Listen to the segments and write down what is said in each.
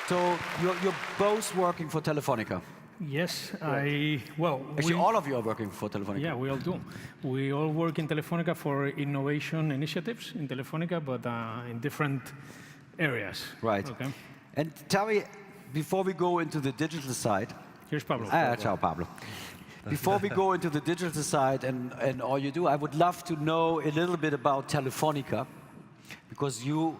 So you're both working for Telefónica? Yes, well, actually, all of you are working for Telefónica. Yeah, we all do. We all work in Telefónica for innovation initiatives in Telefónica, but in different areas. Right. Okay. And tell me, before we go into the digital side. Here's Pablo. Ciao, Pablo. Before we go into the digital side and all you do, I would love to know a little bit about Telefónica, because you're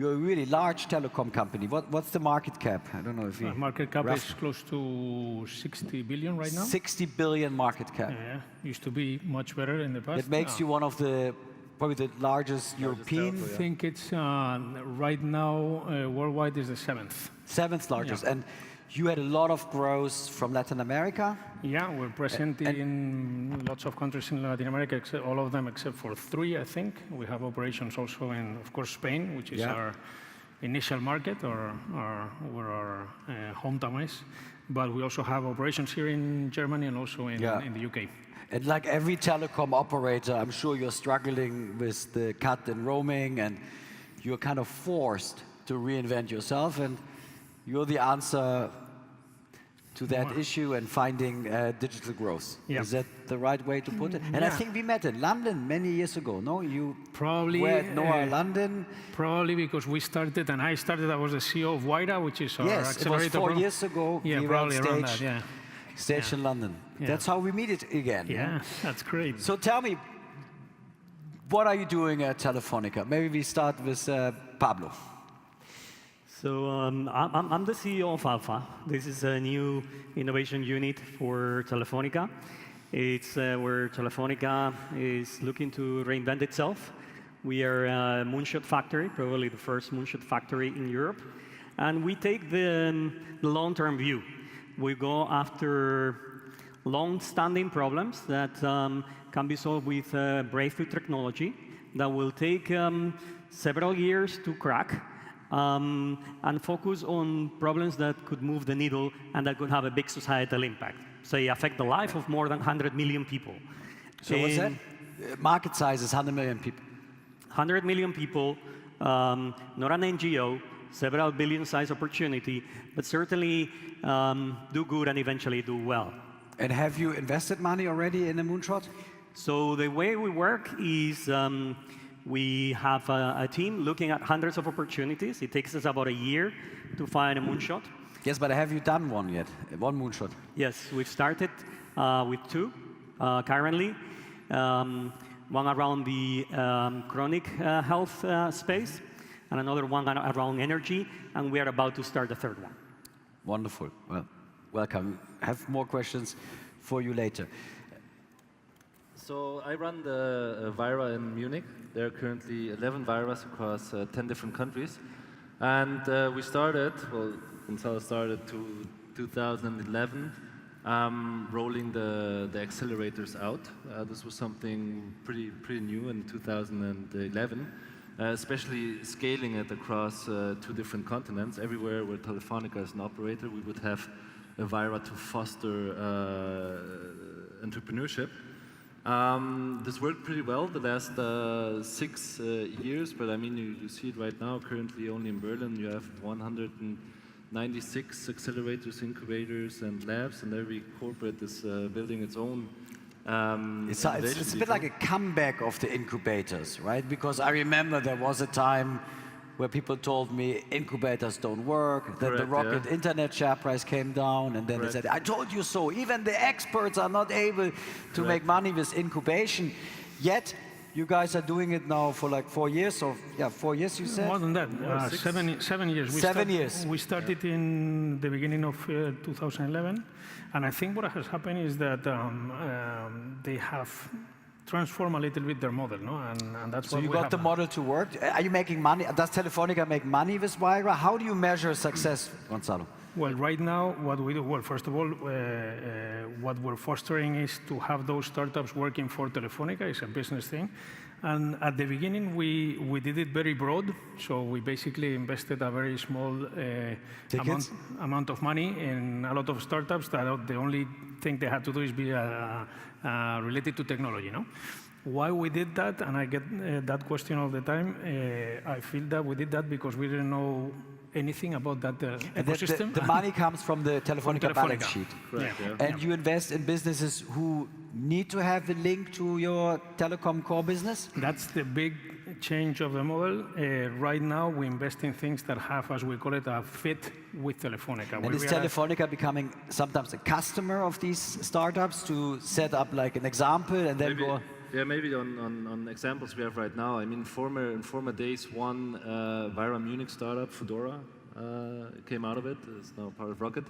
a really large telecom company. What's the market cap? I don't know if you... market cap is close to 60 billion right now. 60 billion market cap. Yeah, used to be much better in the past. It makes you one of the, probably the largest European... I think it's, right now, worldwide is the 7th. 7th largest. Yeah. And you had a lot of growth from Latin America? Yeah, we're present in lots of countries in Latin America, except all of them except for 3, I think. We have operations also in, of course, Spain, which is our initial market, or where our hometown is. But we also have operations here in Germany and also in the UK. And like every telecom operator, I'm sure you're struggling with the cut in roaming, and you're kind of forced to reinvent yourself. And you're the answer to that issue and finding digital growth. Yeah. Is that the right way to put it? And I think we met in London many years ago, no? You probably were at NOAH London. Probably because we started, and I was the CEO of Wayra, which is our accelerator. Yes, it was 4 years ago. Yeah, probably around that, yeah. Stage in London. Yeah. That's how we meet it again. Yeah, that's great. So tell me, what are you doing at Telefónica? Maybe we start with Pablo. So I'm the CEO of Alpha. This is a new innovation unit for Telefónica. It's where Telefónica is looking to reinvent itself. We are a moonshot factory, probably the first moonshot factory in Europe. And we take the long-term view. We go after long-standing problems that can be solved with breakthrough technology that will take several years to crack. And focus on problems that could move the needle and that could have a big societal impact. Say, affect the life of more than 100 million people. So what's that? Market size is 100 million people. 100 million people, not an NGO, several billion size opportunity, but certainly do good and eventually do well. And have you invested money already in a moonshot? So the way we work is we have a team looking at hundreds of opportunities. It takes us about a year to find a moonshot. Yes, but have you done one yet? One moonshot? Yes, we've started with 2 currently. One around the chronic health space, and another one around energy, and we are about to start the 3rd one. Wonderful. Well, welcome. I have more questions for you later. So I run the Wayra in Munich. There are currently 11 Wayras across 10 different countries. And we started, well, Gonzalo started to 2011, rolling the accelerators out. This was something pretty new in 2011, especially scaling it across 2 different continents. Everywhere where Telefónica is an operator, we would have a Wayra to foster entrepreneurship. This worked pretty well the last 6 years, but I mean, you see it right now. Currently, only in Berlin, you have 196 accelerators, incubators, and labs, and every corporate is building its own. It's a bit like a comeback of the incubators, right? Because I remember there was a time where people told me incubators don't work, then the rocket internet share price came down, and then they said, I told you so. Even the experts are not able to make money with incubation. Yet, you guys are doing it now for like 4 years, or 4 years you said? More than that, 7 years. 7 years. We started in the beginning of 2011, and I think what has happened is that they have transform a little bit their model, no? And that's so you got the model to work. Are you making money? Does Telefónica make money with Wayra? How do you measure success, Gonzalo? Well, right now, what we do, well, first of all, what we're fostering is to have those startups working for Telefónica. It's a business thing. And at the beginning, we did it very broad. So we basically invested a very small amount of money in a lot of startups that the only thing they had to do is be related to technology, no? Why we did that, and I get that question all the time, I feel that we did that because we didn't know anything about that And ecosystem. the money comes from the Telefónica balance sheet. Correct, Yeah. yeah. And you invest in businesses who need to have a link to your telecom core business? That's the big change of the model. Right now, we invest in things that have, as we call it, a fit with Telefónica. And is Telefónica becoming sometimes a customer of these startups to set up like an example and then go? Yeah, maybe on examples we have right now. I mean, in former days, one Wayra Munich startup, Fedora, came out of it. It's now part of Rocket.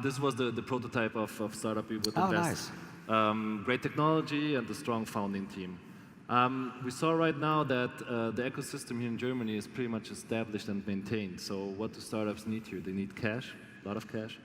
This was the prototype of startup we would invest. Nice. Great technology and a strong founding team. We saw right now that the ecosystem here in Germany is pretty much established and maintained. So what do startups need here? They need cash, a lot of cash.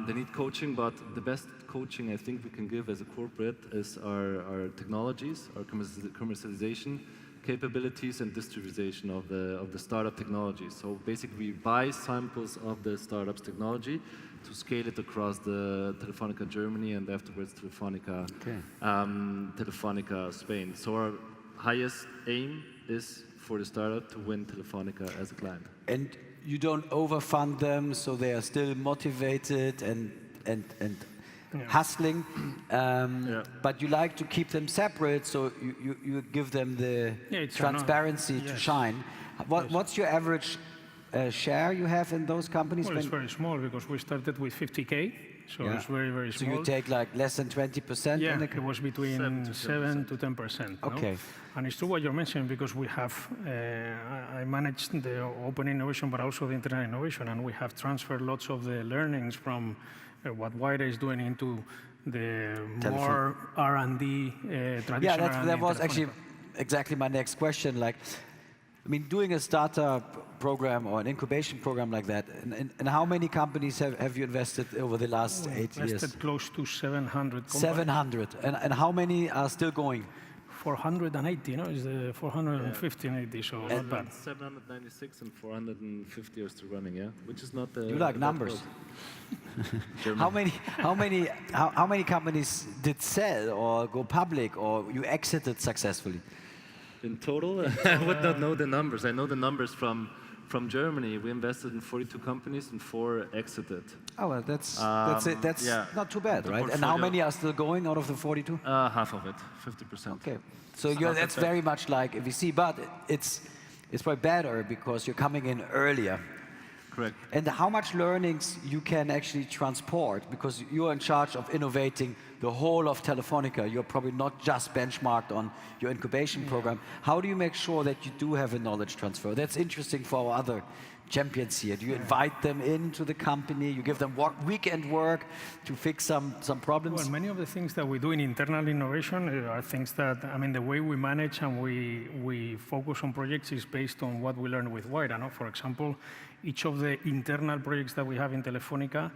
They need coaching, but the best coaching I think we can give as a corporate is our technologies, our commercialization capabilities and distribution of the startup technologies. So basically we buy samples of the startup's technology to scale it across the Telefónica Germany and afterwards Telefónica, Telefónica Spain. So our highest aim is for the startup to win Telefónica as a client. And you don't overfund them, so they are still motivated and hustling, but you like to keep them separate, so you give them the transparency to shine. What's your average share you have in those companies? Well, it's very small because we started with 50K, so it's very, very small. So you take like less than 20%? Yeah, it was between 7 to 10%. Okay. No? And it's true what you're mentioning because we have, I managed the open innovation but also the internal innovation, and we have transferred lots of the learnings from what Wayra is doing into the more R&D, traditional Yeah, that was actually exactly my next question. Like, I mean, doing a startup program or an incubation program like that, and how many companies have you invested over the last 8 years? Invested close to 700 companies. 700. And how many are still going? 480, no? Is the 450 and 80, so not bad. 796 and 450 are still running, yeah? Which is not the... You like numbers. How many companies did sell or go public or you exited successfully? In total, I would not know the numbers. I know the numbers from Germany. We invested in 42 companies and 4 exited. Oh, well, that's it. That's not too bad, right? And how many are still going out of the 42? Half of it, 50%. Okay, so that's very much like VC, but it's probably better because you're coming in earlier. Correct. And how much learnings you can actually transport, because you're in charge of innovating the whole of Telefónica. You're probably not just benchmarked on your incubation program. How do you make sure that you do have a knowledge transfer? That's interesting for our other champions here. Do you invite them into the company? You give them weekend work to fix some problems? Well, many of the things that we do in internal innovation are things that, I mean, the way we manage and we focus on projects is based on what we learn with Wayra. No? For example, each of the internal projects that we have in Telefónica,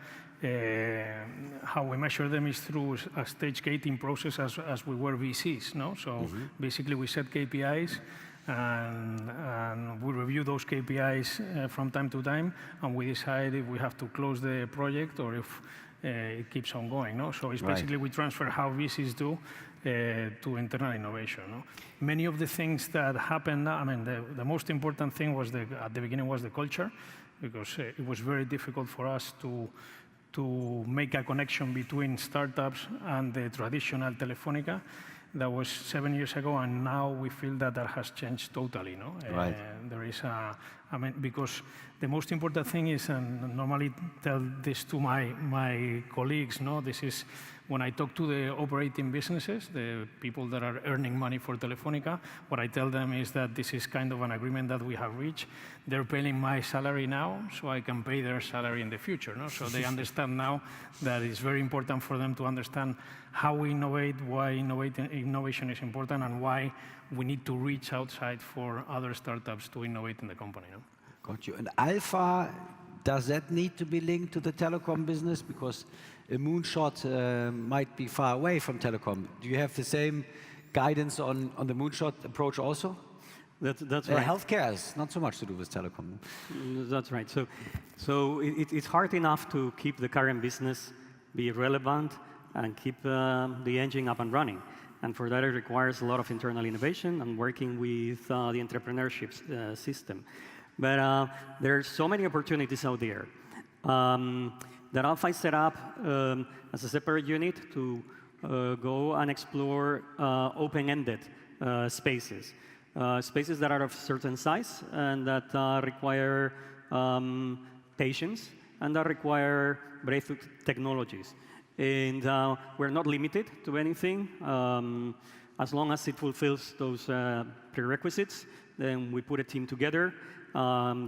how we measure them is through a stage gating process as we were VCs. No? So basically we set KPIs and we review those KPIs from time to time, and we decide if we have to close the project or if it keeps on going. No? So it's basically we transfer how VCs do to internal innovation. No? Many of the things that happened, I mean, the most important thing was at the beginning was the culture, because it was very difficult for us to make a connection between startups and the traditional Telefónica. That was 7 years ago, and now we feel that has changed totally. No? There is I mean, because the most important thing is, and normally tell this to my colleagues, no? This is when I talk to the operating businesses, the people that are earning money for Telefónica, what I tell them is that this is kind of an agreement that we have reached. They're paying my salary now, so I can pay their salary in the future. No? So they understand now that it's very important for them to understand how we innovate, why innovation is important, and why we need to reach outside for other startups to innovate in the company. No? Got you. And Alpha, does that need to be linked to the telecom business? Because a moonshot might be far away from telecom. Do you have the same guidance on the moonshot approach also? That's right. Healthcare has not so much to do with telecom. That's right. So it's hard enough to keep the current business be relevant and keep the engine up and running. And for that, it requires a lot of internal innovation and working with the entrepreneurship system. But there are so many opportunities out there. That Alpha is set up as a separate unit to go and explore open-ended spaces. Spaces that are of certain size and that require patience and that require breakthrough technologies. And we're not limited to anything. As long as it fulfills those prerequisites, then we put a team together,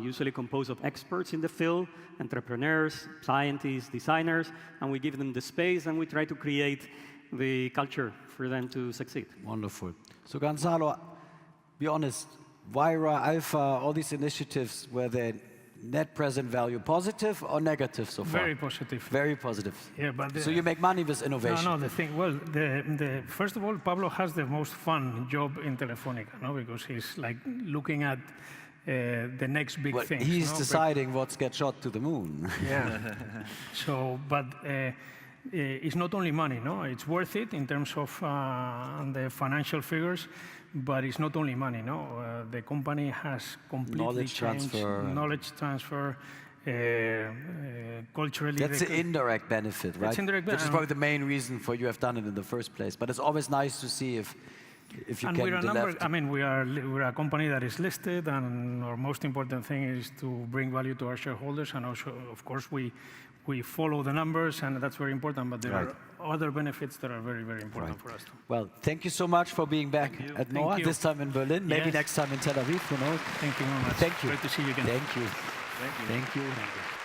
usually composed of experts in the field, entrepreneurs, scientists, designers, and we give them the space and we try to create the culture for them to succeed. Wonderful. So Gonzalo, be honest, Wayra, Alpha, all these initiatives, were they net present value positive or negative so far? Very positive. Very positive. Yeah, but so you make money with innovation? No, the thing, well, first of all, Pablo has the most fun job in Telefónica, no? Because he's like looking at the next big thing. He's deciding what's get shot to the moon. Yeah. So, but it's not only money, no? It's worth it in terms of the financial figures, but it's not only money, no? The company has completely changed. Knowledge transfer, culturally. That's the indirect benefit, right? That's indirect benefit. Which is probably the main reason for you have done it in the first place. But it's always nice to see if you and can we're deliver. I mean, we're a company that is listed, and our most important thing is to bring value to our shareholders, and also, of course, we follow the numbers, and that's very important, but there are other benefits that are very, very important for us too. Well, thank you so much for being back at NOAH, this time in Berlin, maybe next time in Tel Aviv, who knows. Thank you very much. Thank you. Great to see you again. Thank you. Thank you. Thank you. Thank you.